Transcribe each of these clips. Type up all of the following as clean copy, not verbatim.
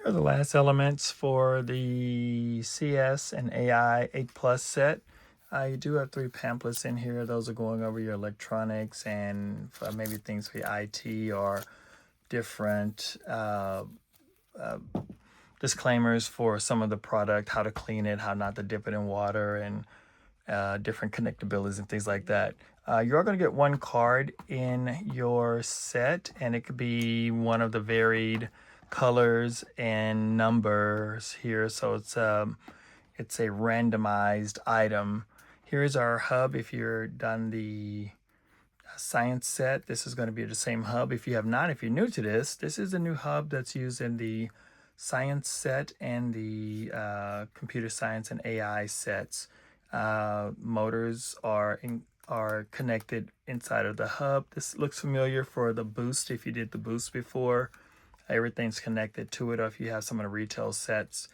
Here are the last elements for the CS and AI 8 Plus set. You do have 3 pamphlets in here. Those are going over your electronics and maybe things for your IT or different disclaimers for some of the product, how to clean it, how not to dip it in water, and different connectabilities and things like that. You are going to get one card in your set, and it could be one of the varied colors and numbers here. So it's a randomized item. Here's our hub. If you're done the science set, this is going to be the same hub. If you have not, if you're new to this, this is a new hub that's used in the science set and the computer science and AI sets. Motors are connected inside of the hub. This looks familiar for the boost. If you did the boost before, everything's connected to it. Or if you have some of the retail sets,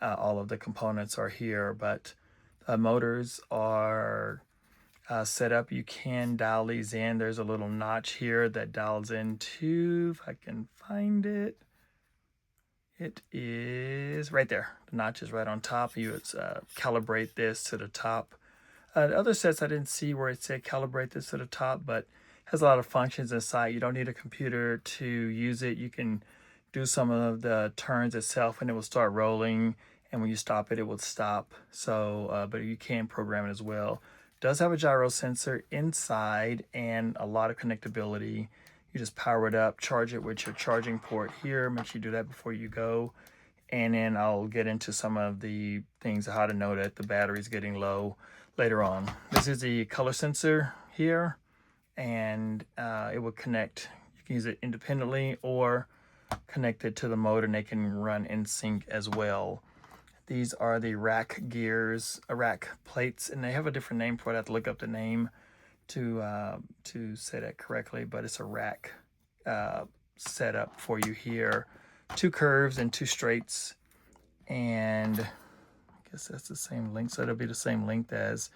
all of the components are here. But motors are set up. You can dial these in. There's a little notch here that dials into, if I can find it. It is right there. The notch is right on top. You would calibrate this to the top. The other sets I didn't see where it said calibrate this to the top, but has a lot of functions inside. You don't need a computer to use it. You can do some of the turns itself and it will start rolling. And when you stop it, it will stop. So, but you can program it as well. It does have a gyro sensor inside and a lot of connectability. You just power it up, charge it with your charging port here. Make sure you do that before you go. And then I'll get into some of the things, how to know that the battery's getting low later on. This is the color sensor here, and it will connect. You can use it independently or connect it to the motor, and they can run in sync as well. These are the rack gears, rack plates, and they have a different name for it. I have to look up the name to say that correctly, but it's a rack setup for you here. 2 curves and 2 straights, and I guess that's the same length, so it'll be the same length as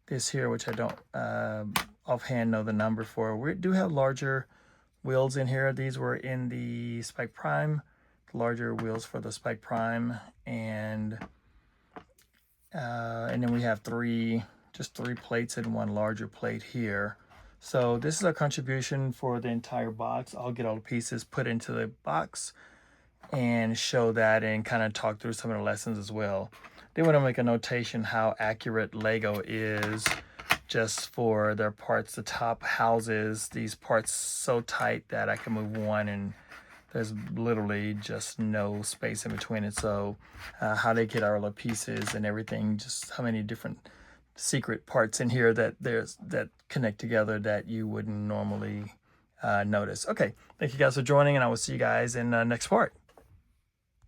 this here, which I don't offhand know the number for. We do have larger wheels in here. These were in the Spike Prime, larger wheels for the Spike Prime, and then we have just 3 plates and 1 larger plate here. So this is a contribution for the entire box. I'll get all the pieces put into the box and show that and kind of talk through some of the lessons as well. They want to make a notation how accurate Lego is just for their parts. The top houses these parts so tight that I can move one and there's literally just no space in between it. So how they get all the pieces and everything, just how many different secret parts in here that connect together that you wouldn't normally notice. Okay, thank you guys for joining, and I will see you guys in the next part.